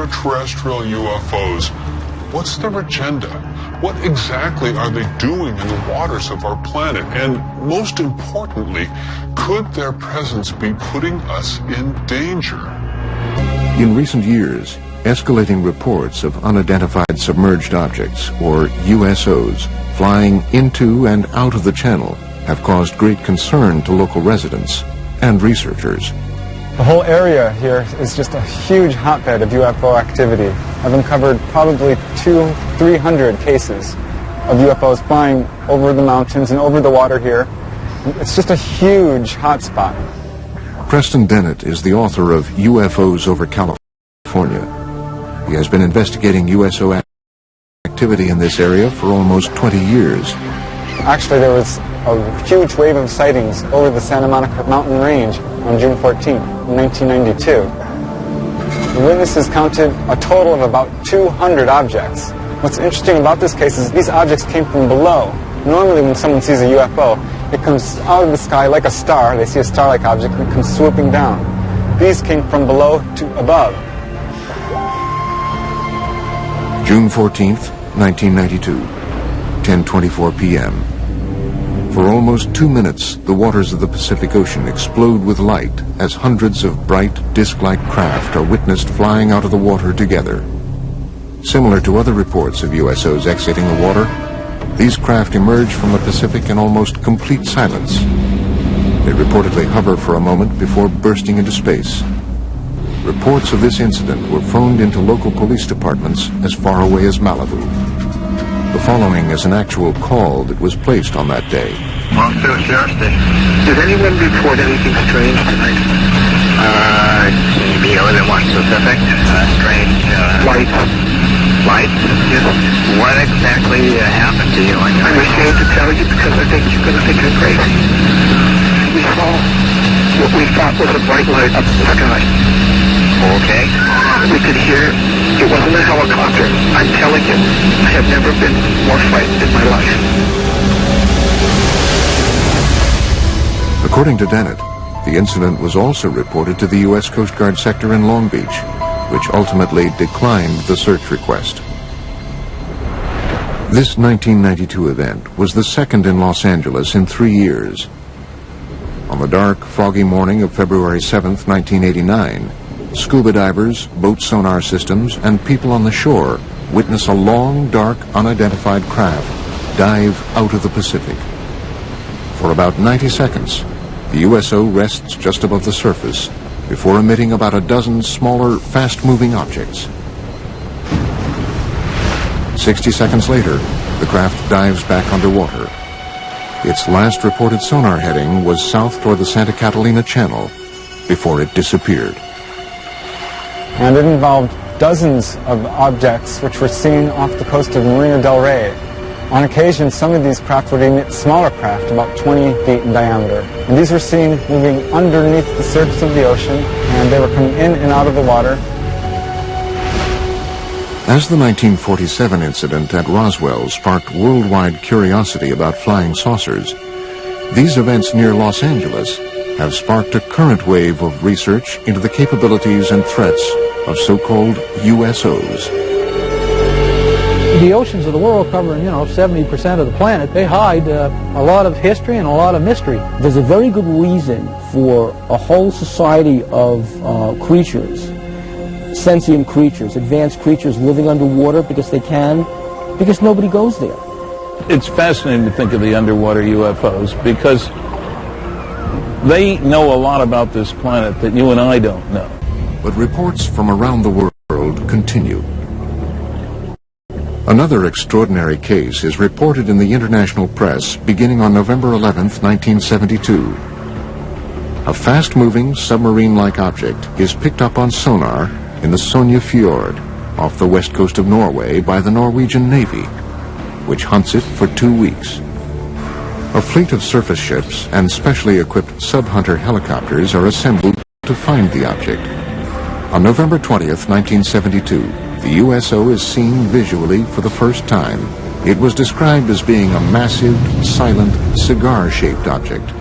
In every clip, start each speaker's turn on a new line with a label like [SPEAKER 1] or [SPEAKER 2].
[SPEAKER 1] extraterrestrial UFOs. What's their agenda? What exactly are they doing in the waters of our planet? And most importantly, could their presence be putting us in danger?
[SPEAKER 2] In recent years, escalating reports of unidentified submerged objects, or USOs, flying into and out of the channel have caused great concern to local residents and researchers.
[SPEAKER 3] The whole area here is just a huge hotbed of UFO activity. I've uncovered probably 200-300 cases of UFOs flying over the mountains and over the water here. It's just a huge hotspot.
[SPEAKER 2] Preston Dennett is the author of UFO'S over California. He has been investigating USO activity in this area for almost 20 years.
[SPEAKER 3] Actually, there was a huge wave of sightings over the Santa Monica mountain range on June 14, 1992. The witnesses counted a total of about 200 objects. What's interesting about this case is these objects came from below. Normally when someone sees a UFO, it comes out of the sky like a star. They see a star-like object and it comes swooping down. These came from below to above.
[SPEAKER 2] June 14th, 1992, 10:24 p.m. For almost 2 minutes, the waters of the Pacific Ocean explode with light as hundreds of bright, disc-like craft are witnessed flying out of the water together. Similar to other reports of USOs exiting the water, these craft emerge from the Pacific in almost complete silence. They reportedly hover for a moment before bursting into space. Reports of this incident were phoned into local police departments as far away as Malibu. The following is an actual call that was placed on that day.
[SPEAKER 4] Monster Sheriff Station. Did anyone report anything strange tonight? Maybe other than one specific. Strange. Lights? Yes. What exactly happened to you? I'm ashamed to tell you because I think you're going to think I'm crazy. We saw what we thought was a bright light up in the sky. Okay. We could hear it wasn't a helicopter. I'm telling you, I have never been more frightened in my life.
[SPEAKER 2] According to Dennett, the incident was also reported to the U.S. Coast Guard sector in Long Beach, which ultimately declined the search request. This 1992 event was the second in Los Angeles in 3 years. On the dark, foggy morning of February 7th, 1989, scuba divers, boat sonar systems, and people on the shore witness a long, dark, unidentified craft dive out of the Pacific. For about 90 seconds, the USO rests just above the surface before emitting about a dozen smaller, fast-moving objects. 60 seconds later, the craft dives back underwater. Its last reported sonar heading was south toward the Santa Catalina Channel before it disappeared.
[SPEAKER 3] And it involved dozens of objects which were seen off the coast of Marina del Rey. On occasion, some of these craft would emit smaller craft, about 20 feet in diameter. And these were seen moving underneath the surface of the ocean, and they were coming in and out of the water.
[SPEAKER 2] As the 1947 incident at Roswell sparked worldwide curiosity about flying saucers, these events near Los Angeles have sparked a current wave of research into the capabilities and threats of so-called USOs.
[SPEAKER 5] The oceans of the world covering, 70% of the planet, they hide a lot of history and a lot of mystery.
[SPEAKER 6] There's a very good reason for a whole society of creatures, sentient creatures, advanced creatures living underwater because they can, because nobody goes there.
[SPEAKER 7] It's fascinating to think of the underwater UFOs because they know a lot about this planet that you and I don't know.
[SPEAKER 2] But reports from around the world continue. Another extraordinary case is reported in the international press beginning on November 11th, 1972. A fast-moving submarine-like object is picked up on sonar in the Sonja Fjord off the west coast of Norway by the Norwegian Navy, which hunts it for 2 weeks. A fleet of surface ships and specially equipped sub-hunter helicopters are assembled to find the object. On November 20th, 1972, the USO is seen visually for the first time. It was described as being a massive, silent, cigar-shaped object.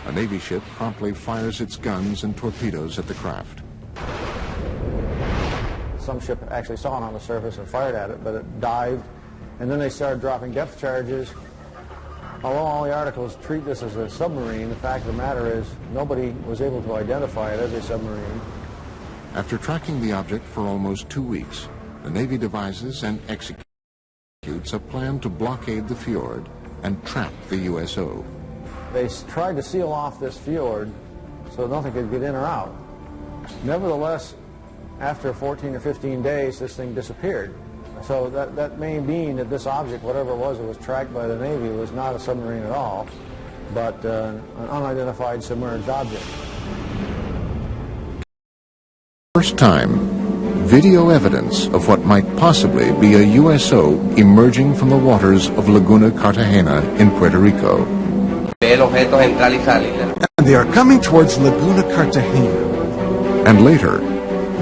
[SPEAKER 2] A Navy ship promptly fires its guns and torpedoes at the craft.
[SPEAKER 5] Some ship actually saw it on the surface and fired at it, but it dived, and then they started dropping depth charges. Although all the articles treat this as a submarine, the fact of the matter is nobody was able to identify it as a submarine.
[SPEAKER 2] After tracking the object for almost 2 weeks, the Navy devises and executes a plan to blockade the fjord and trap the USO.
[SPEAKER 5] They tried to seal off this fjord so nothing could get in or out. Nevertheless, after 14 or 15 days, this thing disappeared. So that may mean that this object, whatever it was tracked by the Navy, was not a submarine at all, but an unidentified submerged object.
[SPEAKER 2] First time, video evidence of what might possibly be a USO emerging from the waters of Laguna Cartagena in Puerto Rico.
[SPEAKER 8] And they are coming towards Laguna Cartagena.
[SPEAKER 2] And later,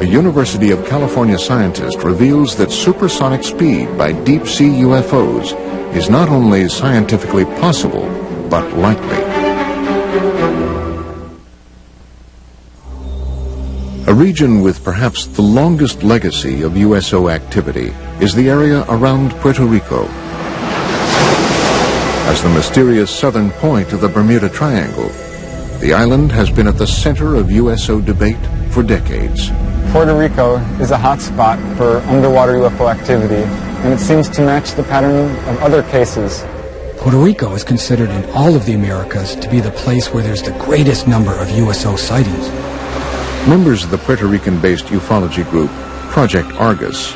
[SPEAKER 2] a University of California scientist reveals that supersonic speed by deep-sea UFOs is not only scientifically possible, but likely. A region with perhaps the longest legacy of USO activity is the area around Puerto Rico. As the mysterious southern point of the Bermuda Triangle, the island has been at the center of USO debate for decades.
[SPEAKER 3] Puerto Rico is a hotspot for underwater UFO activity, and it seems to match the pattern of other cases.
[SPEAKER 9] Puerto Rico is considered in all of the Americas to be the place where there's the greatest number of USO sightings.
[SPEAKER 2] Members of the Puerto Rican-based ufology group, Project Argus,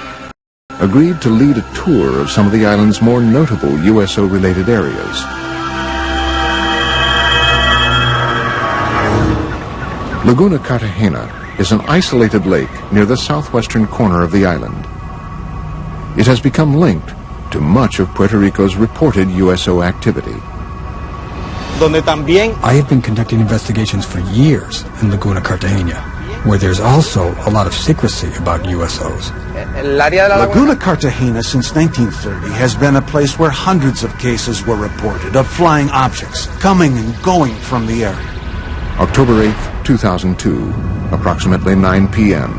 [SPEAKER 2] agreed to lead a tour of some of the island's more notable USO-related areas. Laguna Cartagena is an isolated lake near the southwestern corner of the island. It has become linked to much of Puerto Rico's reported USO activity.
[SPEAKER 9] I have been conducting investigations for years in Laguna Cartagena, where there's also a lot of secrecy about USOs.
[SPEAKER 8] Laguna Cartagena since 1930 has been a place where hundreds of cases were reported of flying objects coming and going from the area.
[SPEAKER 2] October 8, 2002, approximately 9 p.m.,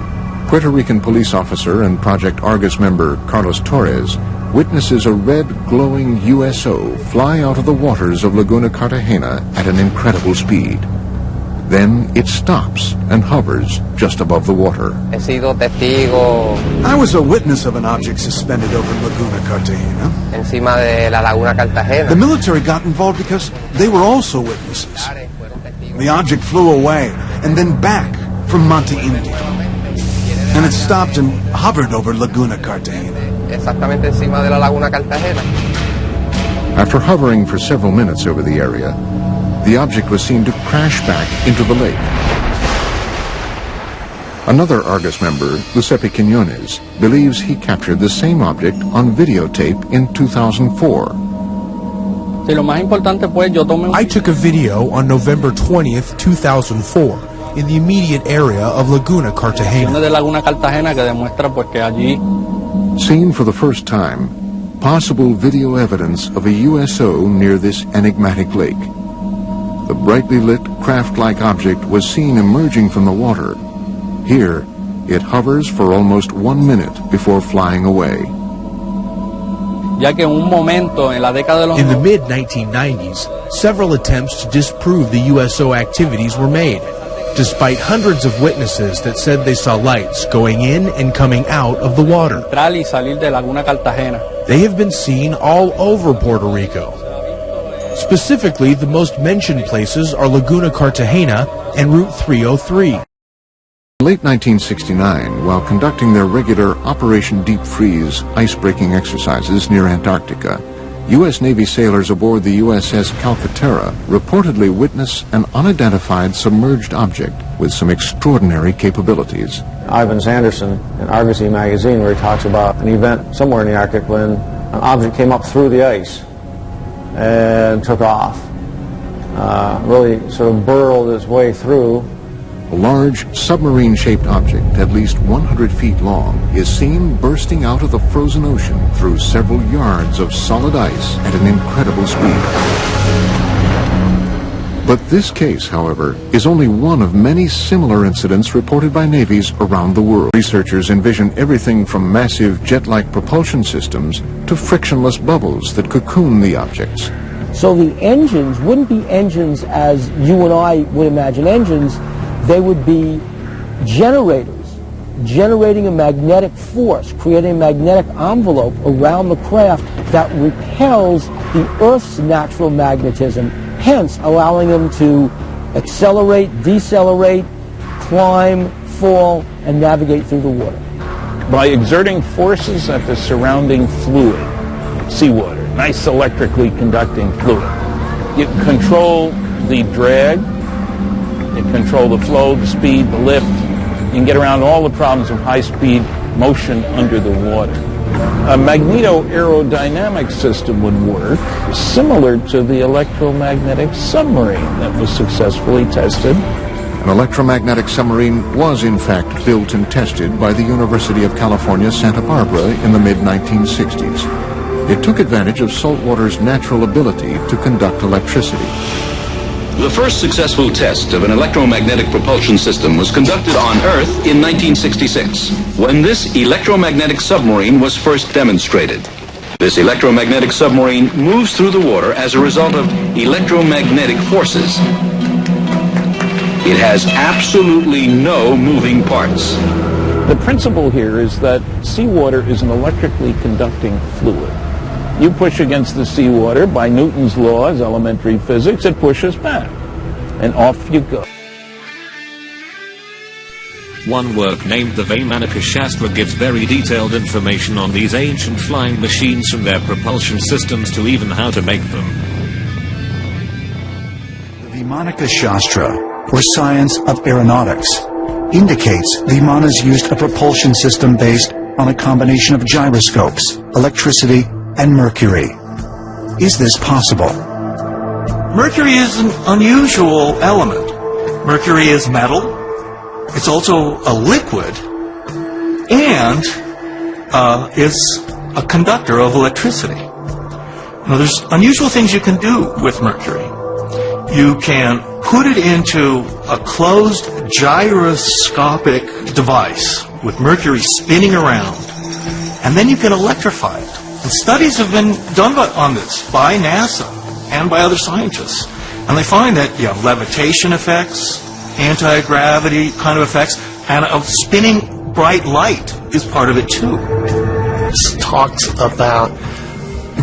[SPEAKER 2] Puerto Rican police officer and Project Argus member Carlos Torres witnesses a red glowing USO fly out of the waters of Laguna Cartagena at an incredible speed. Then it stops and hovers just above the water.
[SPEAKER 8] I was a witness of an object suspended over Laguna Cartagena. The military got involved because they were also witnesses. The object flew away and then back from Monte Indio. And it stopped and hovered over Laguna Cartagena.
[SPEAKER 2] After hovering for several minutes over the area, the object was seen to crash back into the lake. Another Argus member, Giuseppe Quinones, believes he captured the same object on videotape in 2004.
[SPEAKER 10] I took a video on November 20th, 2004, in the immediate area of Laguna Cartagena.
[SPEAKER 2] Seen for the first time, possible video evidence of a USO near this enigmatic lake. The brightly lit craft-like object was seen emerging from the water. Here, it hovers for almost 1 minute before flying away.
[SPEAKER 10] In the mid-1990s, several attempts to disprove the USO activities were made, despite hundreds of witnesses that said they saw lights going in and coming out of the water. They have been seen all over Puerto Rico. Specifically, the most mentioned places are Laguna Cartagena and Route 303.
[SPEAKER 2] In late 1969, while conducting their regular Operation Deep Freeze ice-breaking exercises near Antarctica, U.S. Navy sailors aboard the USS Calcaterra reportedly witnessed an unidentified submerged object with some extraordinary capabilities.
[SPEAKER 5] Ivan Sanderson in Argosy magazine, where he talks about an event somewhere in the Arctic when an object came up through the ice and took off, really sort of burrowed its way through.
[SPEAKER 2] A large submarine-shaped object at least 100 feet long is seen bursting out of the frozen ocean through several yards of solid ice at an incredible speed. But this case, however, is only one of many similar incidents reported by navies around the world. Researchers envision everything from massive jet-like propulsion systems to frictionless bubbles that cocoon the objects.
[SPEAKER 6] So the engines wouldn't be engines as you and I would imagine engines. They would be generators, generating a magnetic force, creating a magnetic envelope around the craft that repels the Earth's natural magnetism, hence allowing them to accelerate, decelerate, climb, fall, and navigate through the water.
[SPEAKER 7] By exerting forces at the surrounding fluid, seawater, nice electrically conducting fluid, you control the drag, you control the flow, the speed, the lift. You can get around all the problems of high-speed motion under the water. A magneto-aerodynamic system would work similar to the electromagnetic submarine that was successfully tested.
[SPEAKER 2] An electromagnetic submarine was in fact built and tested by the University of California, Santa Barbara in the mid-1960s. It took advantage of saltwater's natural ability to conduct electricity.
[SPEAKER 11] The first successful test of an electromagnetic propulsion system was conducted on Earth in 1966, when this electromagnetic submarine was first demonstrated. This electromagnetic submarine moves through the water as a result of electromagnetic forces. It has absolutely no moving parts.
[SPEAKER 7] The principle here is that seawater is an electrically conducting fluid. You push against the seawater by Newton's laws, elementary physics, it pushes back. And off you go.
[SPEAKER 12] One work named the Vaimanika Shastra gives very detailed information on these ancient flying machines, from their propulsion systems to even how to make them.
[SPEAKER 13] The Vaimanika Shastra, or science of aeronautics, indicates Vimanas used a propulsion system based on a combination of gyroscopes, electricity, and mercury. Is this possible?
[SPEAKER 14] Mercury is an unusual element. Mercury is metal. It's also a liquid, and is a conductor of electricity. Now, there's unusual things you can do with mercury. You can put it into a closed gyroscopic device with mercury spinning around, and then you can electrify it. And studies have been done on this by NASA and by other scientists. And they find that you have levitation effects, anti-gravity kind of effects, and a spinning bright light is part of it too.
[SPEAKER 15] This talks about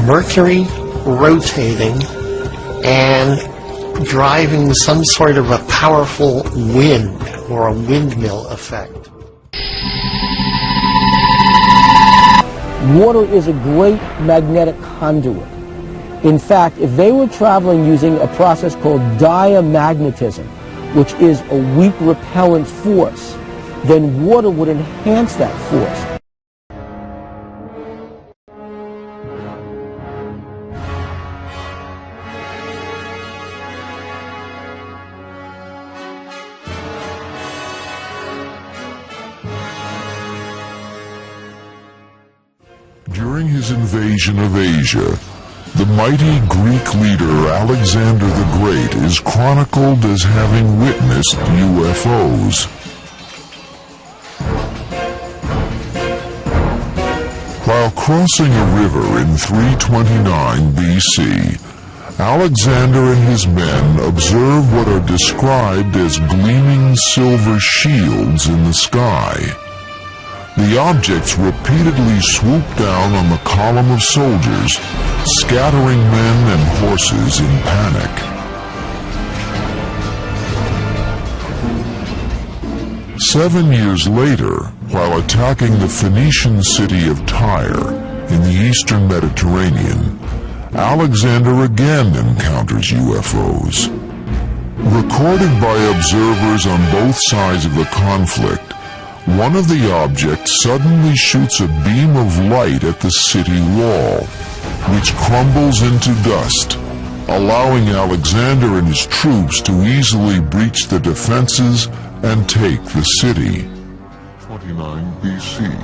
[SPEAKER 15] mercury rotating and driving some sort of a powerful wind or a windmill effect.
[SPEAKER 6] Water is a great magnetic conduit. In fact, if they were traveling using a process called diamagnetism, which is a weak repellent force, then water would enhance that force.
[SPEAKER 1] During his invasion of Asia, the mighty Greek leader Alexander the Great is chronicled as having witnessed UFO's. While crossing a river in 329 BC, Alexander and his men observe what are described as gleaming silver shields in the sky. The objects repeatedly swoop down on the column of soldiers, scattering men and horses in panic. Seven years later, while attacking the Phoenician city of Tyre in the eastern Mediterranean, Alexander again encounters UFOs. Recorded by observers on both sides of the conflict, one of the objects suddenly shoots a beam of light at the city wall, which crumbles into dust, allowing Alexander and his troops to easily breach the defenses and take the city. 29 BC.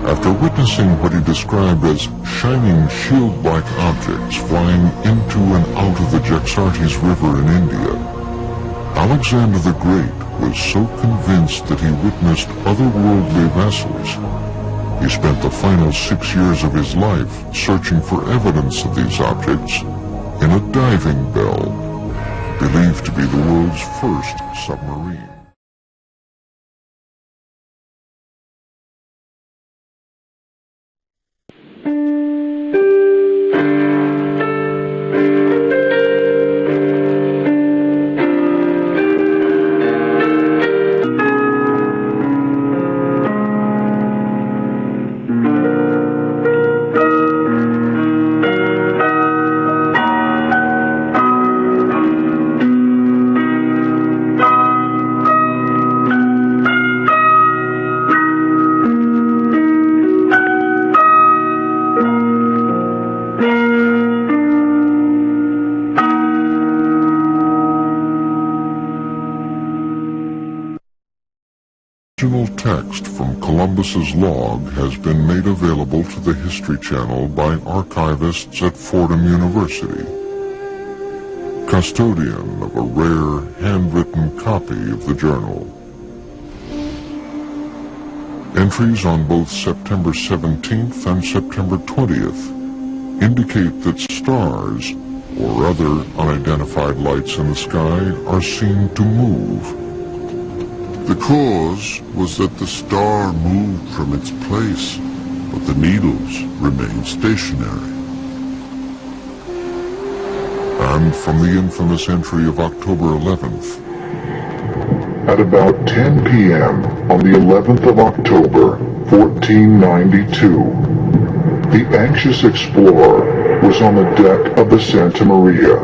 [SPEAKER 1] After witnessing what he described as shining shield-like objects flying into and out of the Jaxartes River in India, Alexander the Great was so convinced that he witnessed otherworldly vessels, he spent the final 6 years of his life searching for evidence of these objects in a diving bell, believed to be the world's first submarine. Text from Columbus's log has been made available to the History Channel by archivists at Fordham University. Custodian of a rare handwritten copy of the journal. Entries on both September 17th and September 20th indicate that stars or other unidentified lights in the sky are seen to move. The cause was that the star moved from its place, but the needles remained stationary. And from the infamous entry of October 11th. At about 10 p.m. on the 11th of October, 1492, the anxious explorer was on the deck of the Santa Maria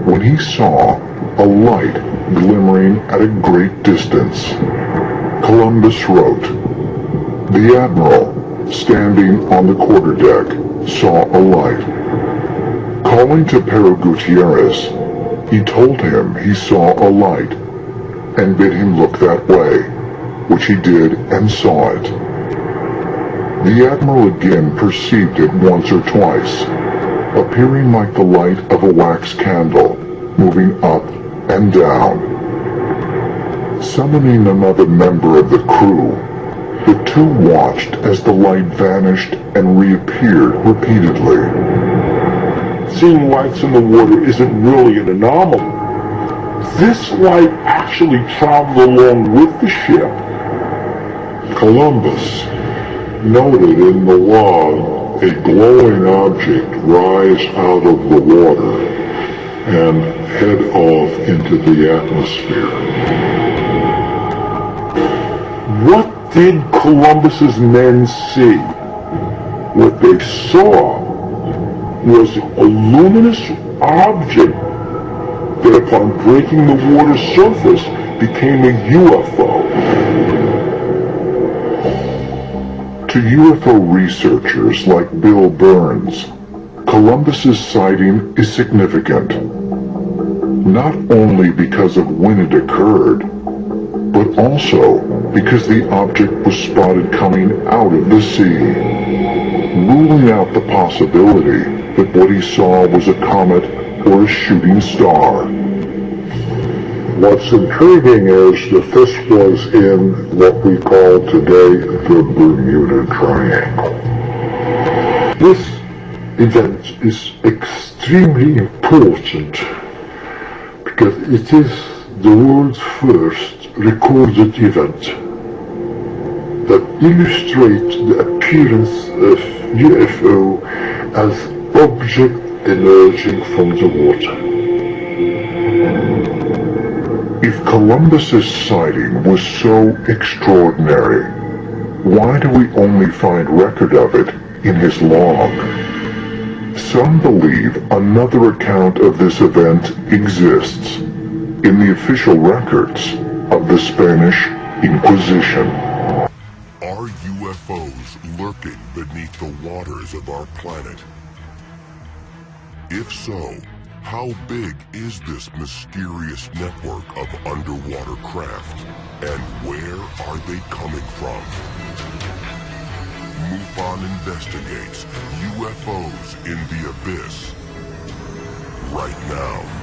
[SPEAKER 1] when he saw a light glimmering at a great distance. Columbus wrote, "The admiral, standing on the quarterdeck, saw a light. Calling to Pero Gutierrez, he told him he saw a light, and bid him look that way, which he did and saw it. The admiral again perceived it once or twice, appearing like the light of a wax candle, moving up and down. Summoning another member of the crew, the two watched as the light vanished and reappeared repeatedly. Seeing lights in the water isn't really an anomaly. This light actually traveled along with the ship." Columbus noted in the log a glowing object rise out of the water and head off into the atmosphere. What did Columbus's men see? What they saw was a luminous object that upon breaking the water's surface became a UFO. To UFO researchers like Bill Burns, Columbus's sighting is significant, not only because of when it occurred, but also because the object was spotted coming out of the sea, ruling out the possibility that what he saw was a comet or a shooting star. What's intriguing is that this was in what we call today the Bermuda Triangle. This event is extremely important because it is the world's first recorded event that illustrates the appearance of UFO as object emerging from the water. If Columbus's sighting was so extraordinary, why do we only find record of it in his log? Some believe another account of this event exists in the official records of the Spanish Inquisition. Are UFOs lurking beneath the waters of our planet? If so, how big is this mysterious network of underwater craft, and where are they coming from?
[SPEAKER 16] MUFON investigates UFOs in the abyss. Right now.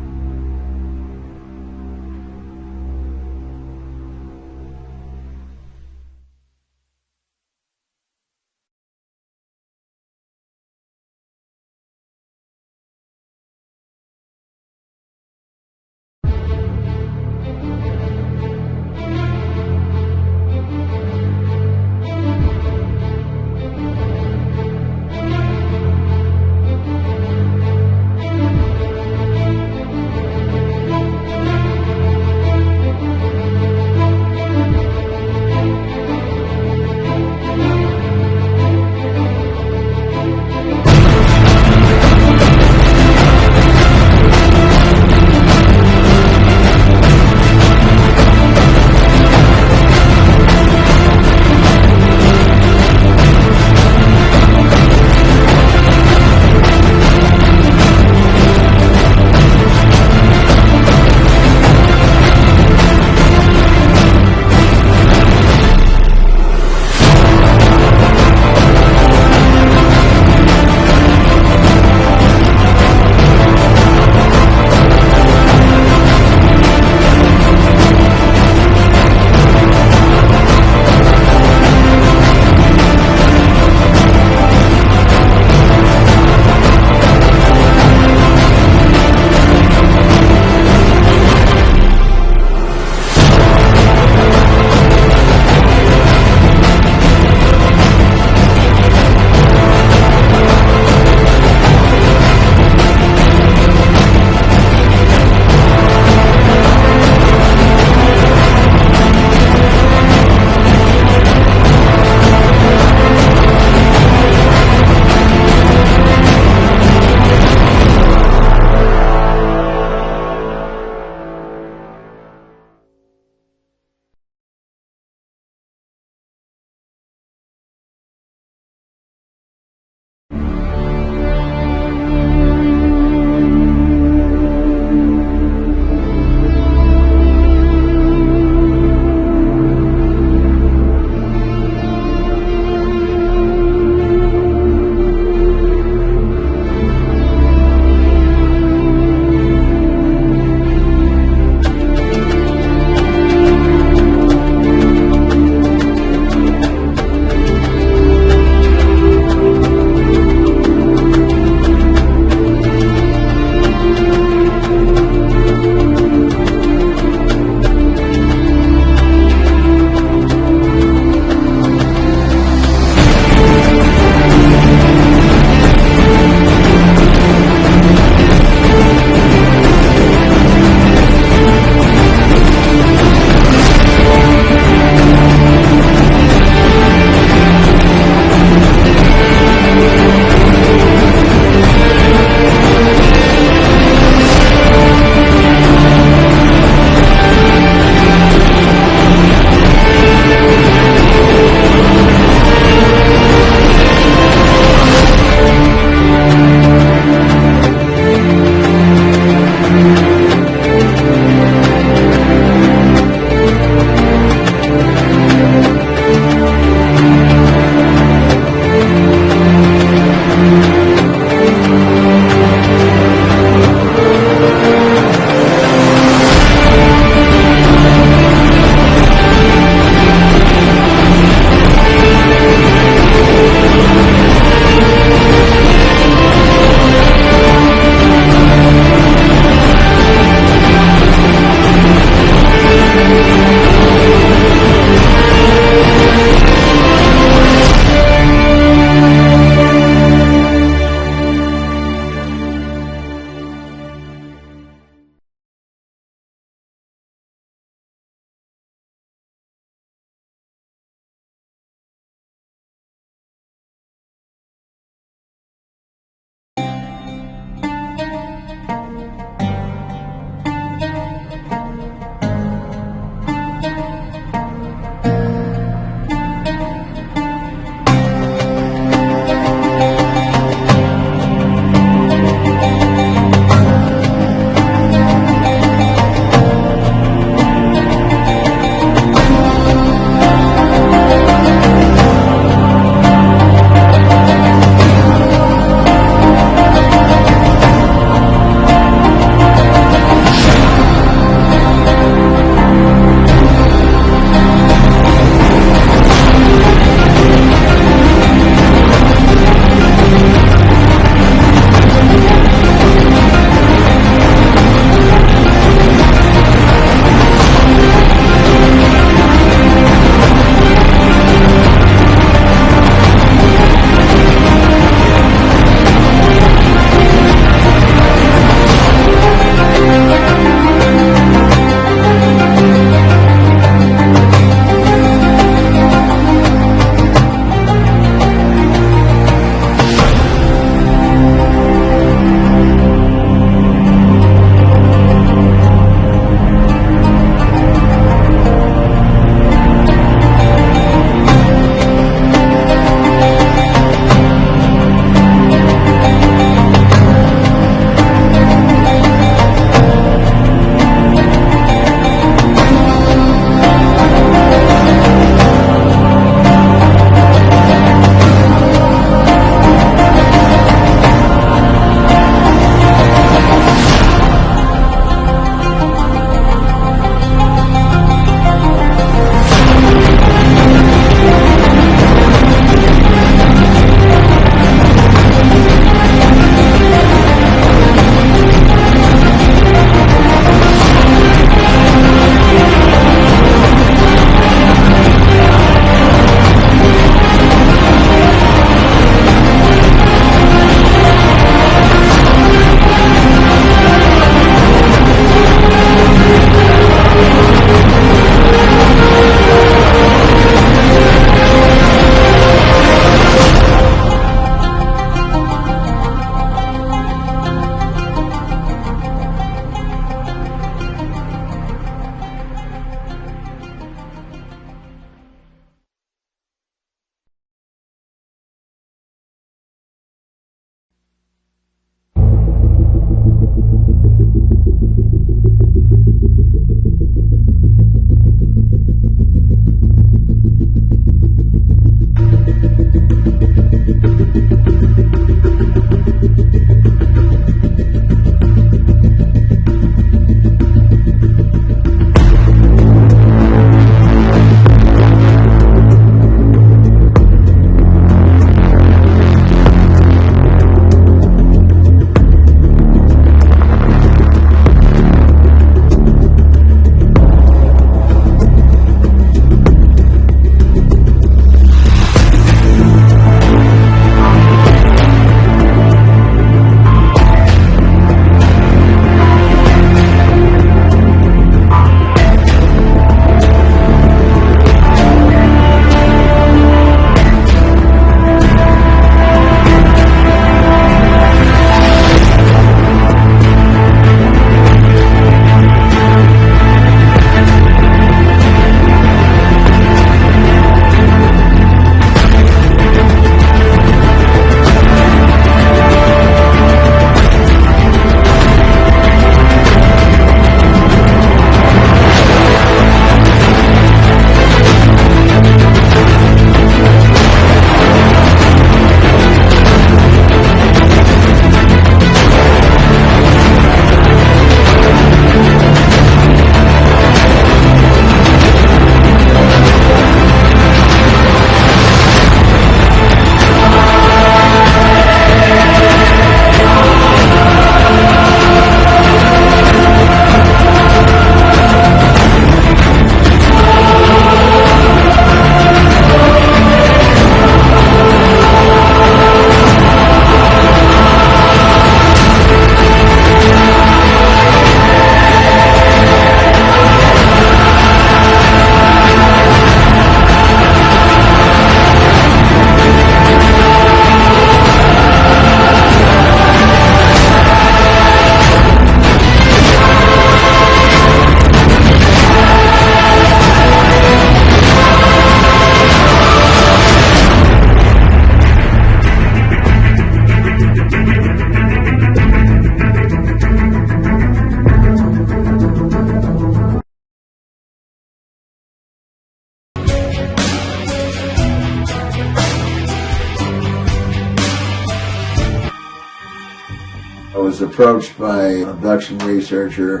[SPEAKER 17] was approached by an abduction researcher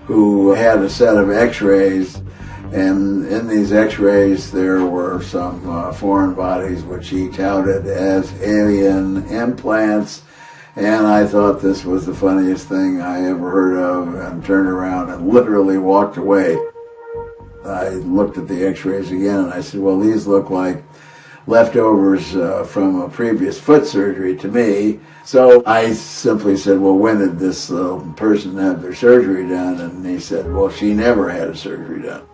[SPEAKER 17] who had a set of x-rays, and in these x-rays there were some foreign bodies which he touted as alien implants, and I thought this was the funniest thing I ever heard of, and turned around and literally walked away. I looked at the x-rays again and I said, well, these look like leftovers from a previous foot surgery to me. So I simply said, well, when did this person have their surgery done? And he said, well, she never had a surgery done.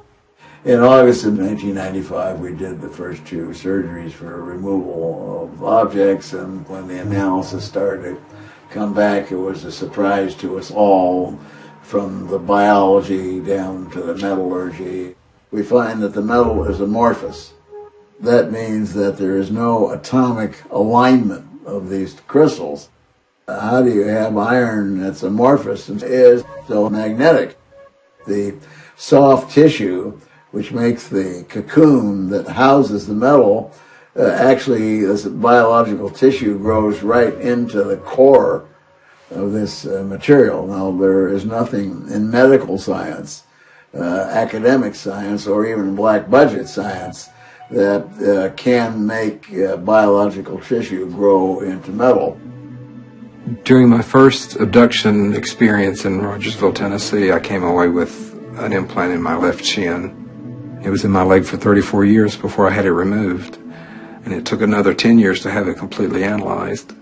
[SPEAKER 17] In August of 1995, we did the first 2 surgeries for removal of objects, and when the analysis started to come back, it was a surprise to us all, from the biology down to the metallurgy. We find that the metal is amorphous. That means that there is no atomic alignment of these crystals. How do you have iron that's amorphous and is still magnetic? The soft tissue, which makes the cocoon that houses the metal, actually, this biological tissue grows right into the core of this material. Now, there is nothing in medical science, academic science, or even black budget science that can make biological tissue grow into metal.
[SPEAKER 18] During my first abduction experience in Rogersville, Tennessee, I came away with an implant in my left shin. It was in my leg for 34 years before I had it removed, and it took another 10 years to have it completely analyzed.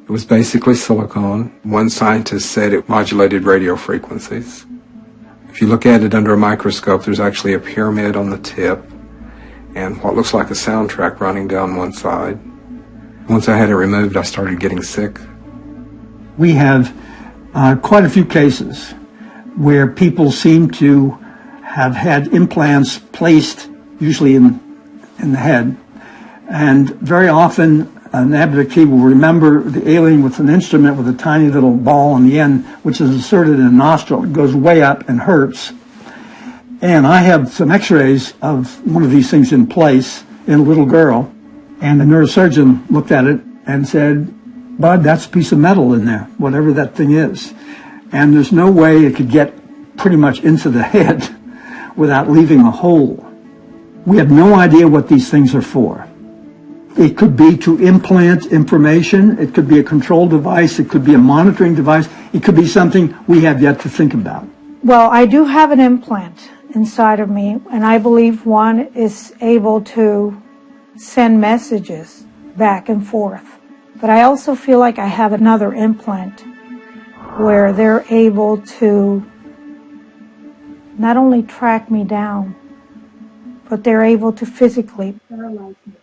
[SPEAKER 18] It was basically silicone. One scientist said it modulated radio frequencies. If you look at it under a microscope, there's actually a pyramid on the tip and what looks like a soundtrack running down one side. Once I had it removed, I started getting sick.
[SPEAKER 19] We have quite a few cases where people seem to have had implants placed, usually in the head, and very often an abductee will remember the alien with an instrument with a tiny little ball on the end, which is inserted in a nostril. It goes way up and hurts. And I have some x-rays of one of these things in place in a little girl, and the neurosurgeon looked at it and said, Bud, that's a piece of metal in there, whatever that thing is. And there's no way it could get pretty much into the head without leaving a hole. We have no idea what these things are for. It could be to implant information, it could be a control device, it could be a monitoring device, it could be something we have yet to think about.
[SPEAKER 20] Well, I do have an implant inside of me, and I believe one is able to send messages back and forth. But I also feel like I have another implant where they're able to not only track me down, but they're able to physically paralyze me.